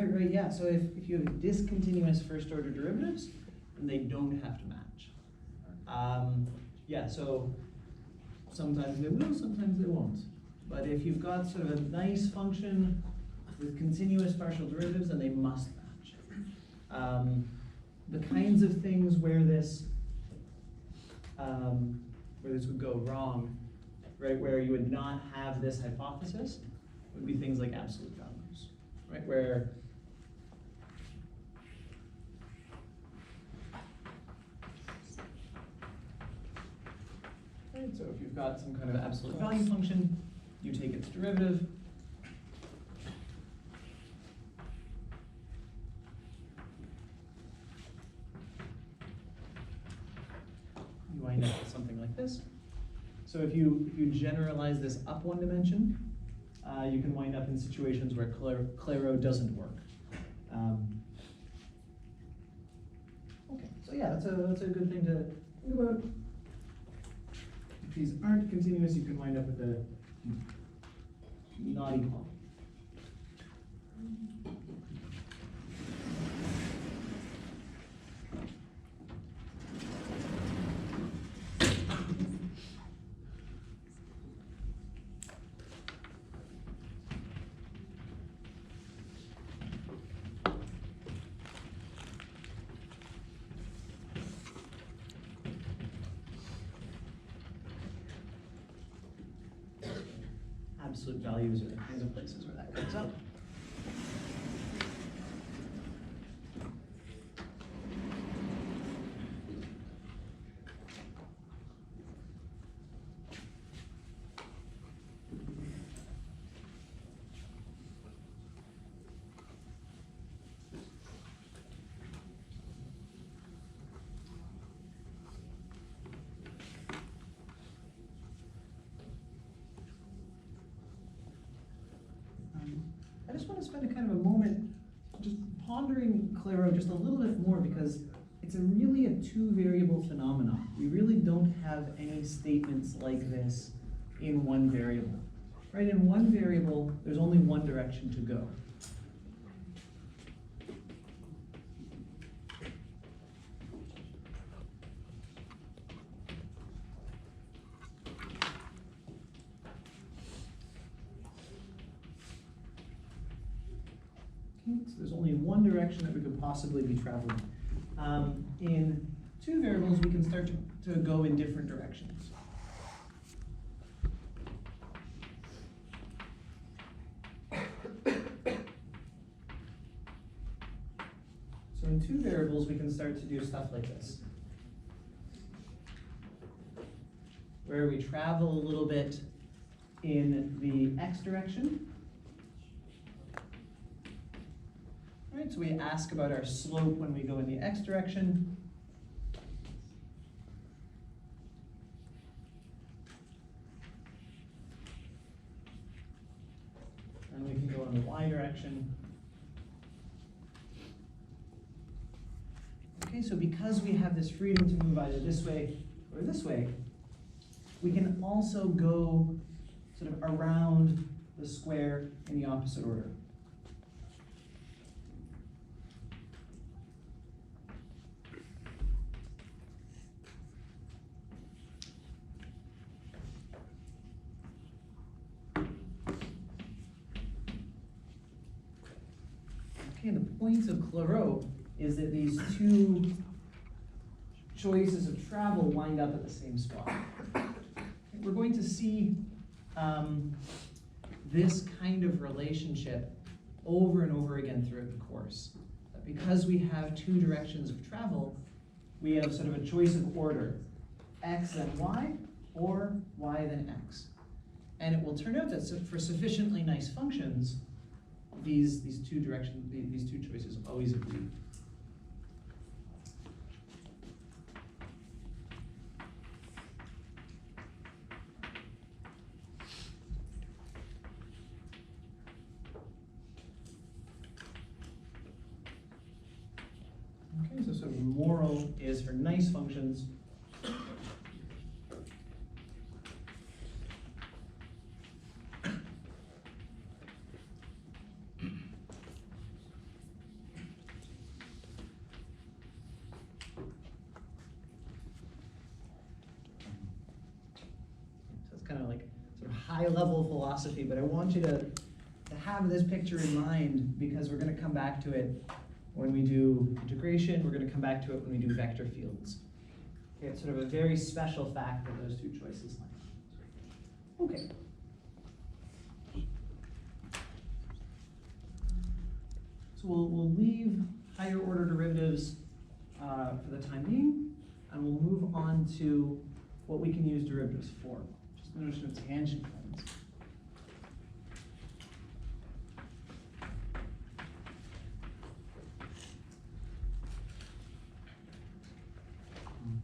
Right, yeah. So if you have discontinuous first order derivatives, then they don't have to match. Yeah, so sometimes they will, sometimes they won't. But if you've got sort of a nice function with continuous partial derivatives, then they must match. The kinds of things where this would go wrong, right, where you would not have this hypothesis, would be things like absolute values, right, where so if you've got some kind of absolute value function, you take its derivative. You wind up with something like this. So if you generalize this up one dimension, you can wind up in situations where Clairaut doesn't work. Okay, so yeah, that's a good thing to think about. If these aren't continuous, you can wind up with a not equal. Absolute values are the kinds of places where that comes up. I just want to spend a kind of a moment just pondering Clairaut just a little bit more, because it's really a two-variable phenomenon. We really don't have any statements like this in one variable. Right? In one variable, there's only one direction to go. So there's only one direction that we could possibly be traveling. In two variables, we can start to go in different directions. So in two variables, we can start to do stuff like this, where we travel a little bit in the x direction. Right, so we ask about our slope when we go in the x direction. And we can go in the y direction. Okay, so because we have this freedom to move either this way or this way, we can also go sort of around the square in the opposite order. Okay, the point of Clairaut is that these two choices of travel wind up at the same spot. We're going to see this kind of relationship over and over again throughout the course. That because we have two directions of travel, we have sort of a choice of order, x then y, or y then x. And it will turn out that for sufficiently nice functions, these two choices always agree. Okay, so sort of moral is for nice functions. Kind of like sort of high-level philosophy, but I want you to have this picture in mind because we're going to come back to it when we do integration. We're going to come back to it when we do vector fields. Okay, it's sort of a very special fact that those two choices line up. Okay. So we'll leave higher order derivatives for the time being, and we'll move on to what we can use derivatives for. The notion of tangent lines.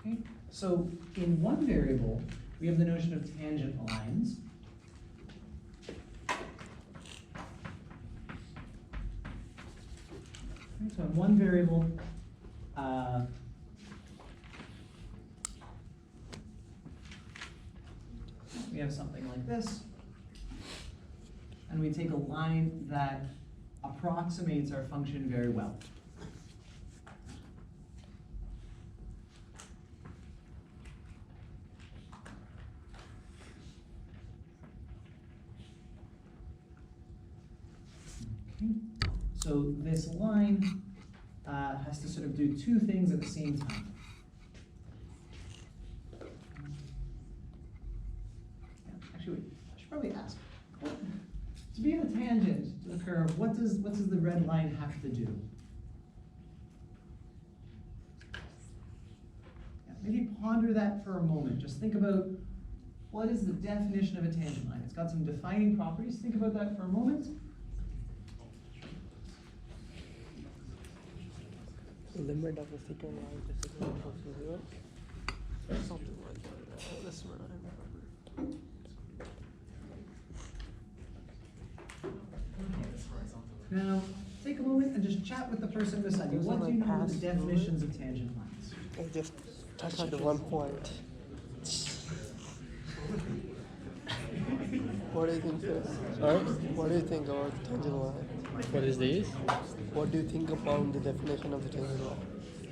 Okay, so in one variable, we have the notion of tangent lines. Okay, so in one variable, we have something like this, and we take a line that approximates our function very well. Okay. So this line has to sort of do two things at the same time. Actually, I should probably ask, to be in a tangent to the curve, what does the red line have to do? Yeah, maybe ponder that for a moment. Just think about what is the definition of a tangent line. It's got some defining properties. Think about that for a moment. Limit of the secant line is equal to 0. Something like that. That's what I remember. Now, take a moment and just chat with the person beside you. What do you know of the definitions of tangent lines? I just touched the 1 point. What do you think, sir? Sorry? What do you think about the tangent line? What is this? What do you think about the definition of the tangent line?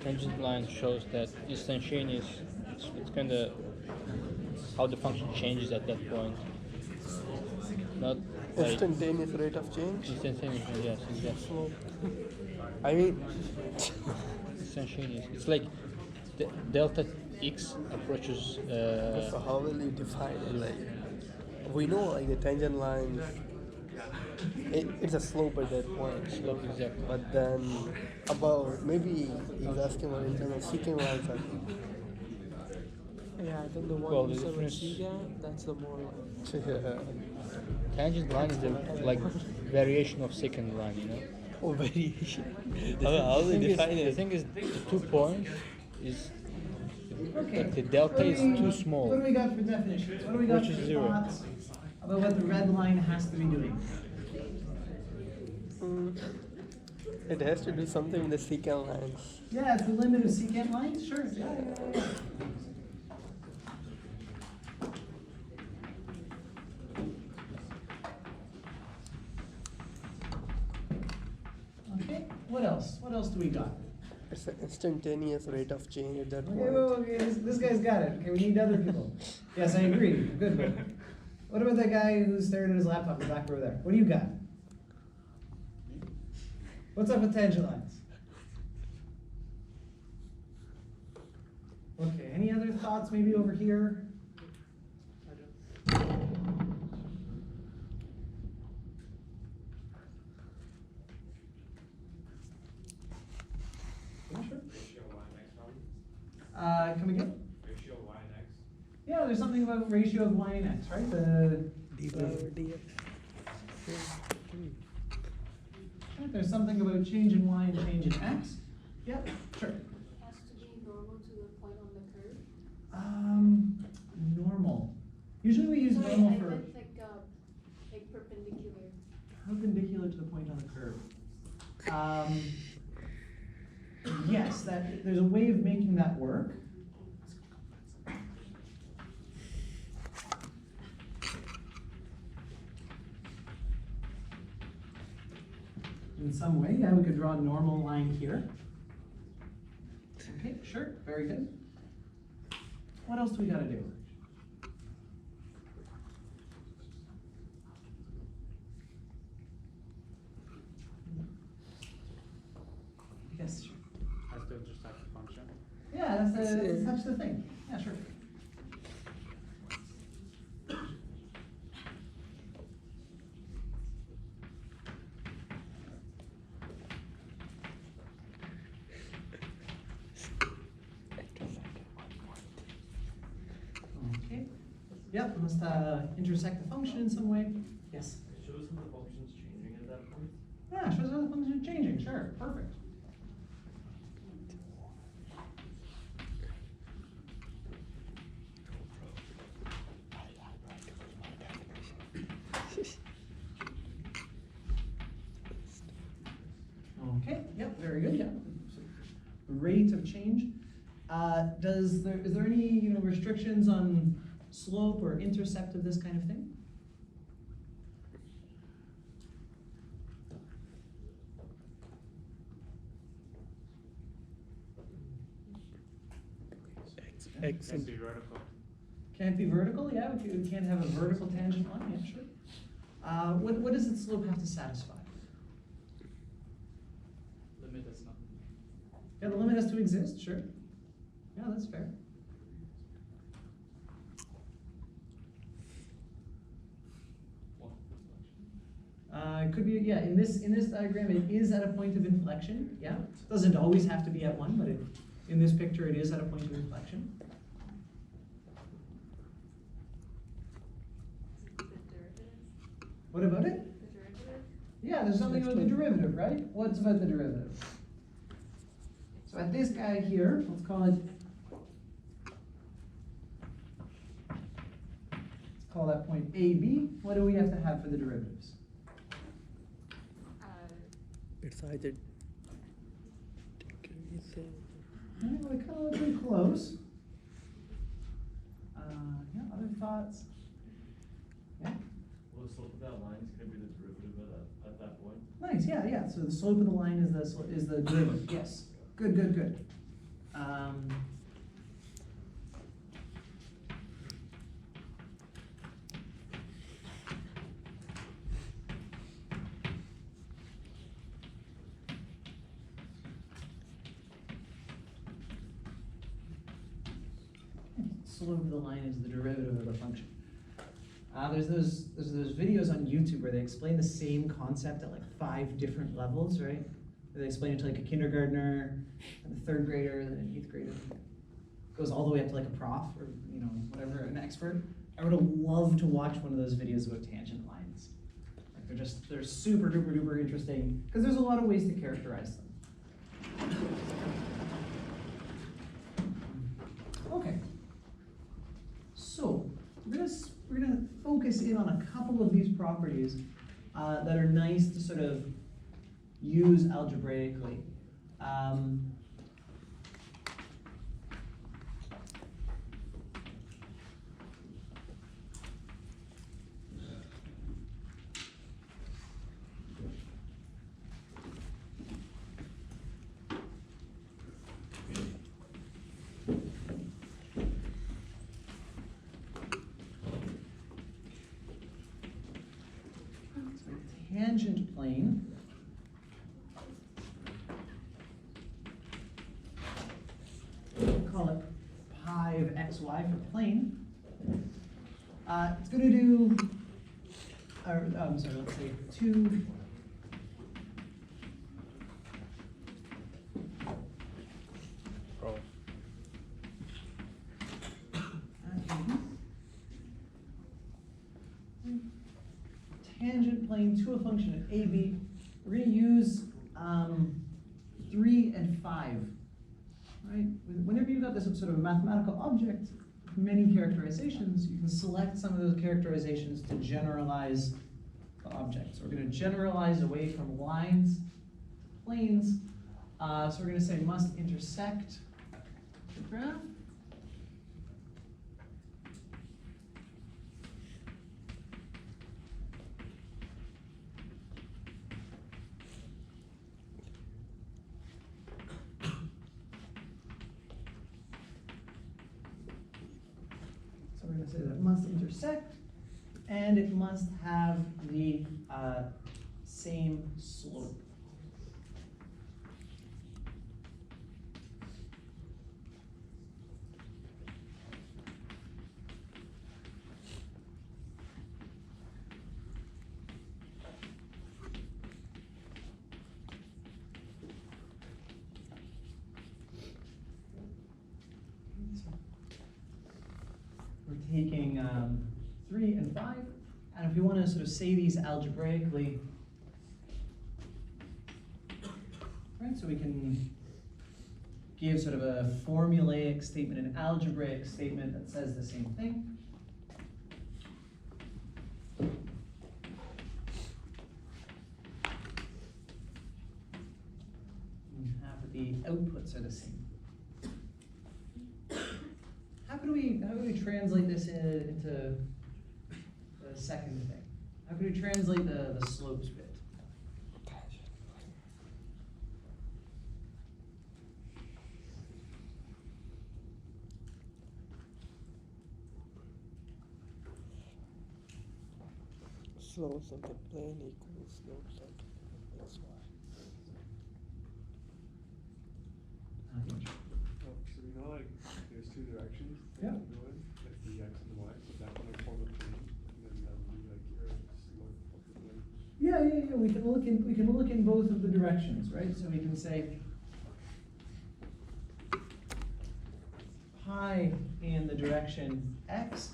Tangent line shows that instantaneous, it's kind of how the function changes at that point. Not like Instantaneous rate of change? instantaneous, yes, exactly. Slope. I mean, Instantaneous. It's like delta x approaches. so how will you define it? Like, we know like the tangent line, it's a slope at that point. Slope, exactly. But then about, maybe he's asking about internal secant lines. Yeah, I think the one Well, you the said with difference- secant, that's the more like. Yeah. Tangent line is the like variation of secant line, you know. Oh, variation. How do they define The it? thing is, the 2 points is Okay. the delta is too small. What do we got for definitions? What do we got Which for is 0. thoughts about what the red line has to be doing? It has to do something with the secant lines. Yeah, it's the limit of secant lines? Sure. Yeah. Okay, what else? What else do we got? It's an instantaneous rate of change at that Okay, point. okay, this guy's got it. Okay, we need other people. Yes, I agree. Good one. What about that guy who's staring at his laptop in the back row there? What do you got? What's up with tangent lines? Okay, any other thoughts maybe over here? Yeah, sure. Ratio y and x problem? Come again? Ratio y and x? Yeah, there's something about ratio of y and x, right? The D over dx. If there's something about change in y and change in x. Yep, sure. Has to be normal to the point on the curve. Normal. Usually we use Sorry, normal I for meant like perpendicular. perpendicular to the point on the curve. Yes, there's a way of making that work. In some way, yeah, we could draw a normal line here. Okay, sure, very good. What else do we gotta do? Yes, sure. Has to intersect the function. Yeah, that's the thing. Yeah, sure. Okay. Yep, must intersect the function in some way. Yes. It shows how the function's changing at that point. Yeah, shows how the function is changing. Sure, perfect. Okay, yep, very good, yeah. So, rate of change. Is there any restrictions on slope or intercept of this kind of thing? X Has and to be vertical. Can't be vertical, yeah, we can't have a vertical tangent line, yeah, sure. What does its slope have to satisfy? Limit is not. Yeah, the limit has to exist, sure. Yeah, that's fair. It could be, yeah, in this diagram, it is at a point of inflection, yeah. Doesn't always have to be at one, but in this picture, it is at a point of inflection. The derivative. What about it? The derivative. Yeah, there's something about the derivative, right? What's about the derivative? So at this guy here, let's call that point AB. What do we have to have for the derivatives? it's either All right, well, we kind of look pretty close. Yeah, other thoughts? Yeah, Well, the slope of that line is gonna be the derivative at that point. nice, yeah. So the slope of the line is the derivative, yes. Good. Slope of the line is the derivative of the function. There's those videos on YouTube where they explain the same concept at like 5 different levels, right? Where they explain it to like a kindergartner, and a 3rd grader, and an 8th grader. It goes all the way up to like a prof or whatever, an expert. I would have loved to watch one of those videos about tangent lines. Like they're super duper interesting because there's a lot of ways to characterize them. Okay. So we're gonna focus in on a couple of these properties that are nice to sort of use algebraically. Tangent plane we'll call it pi of xy for plane. It's going to do, let's say 2 tangent plane to a function of AB we're gonna use 3 and 5, right? Whenever you've got this sort of mathematical object, with many characterizations, you can select some of those characterizations to generalize the object. So we're gonna generalize away from lines to planes. So we're gonna say must intersect the graph. So we're going to say that it must intersect, and it must have the same slope. We're taking 3 and 5, and if we want to sort of say these algebraically, right, so we can give sort of a formulaic statement, an algebraic statement that says the same thing. And half of the outputs are the same. How could we translate this into the second thing? How could we translate the slopes bit? Slopes of the plane equals slopes of XY. Oh, so we know like there's two directions that Yeah. you can go in, like the X and the Y, so that one will form a plane, and then that would be like your slope of the plane. Yeah. We can look in both of the directions, right? So we can say pi in the direction x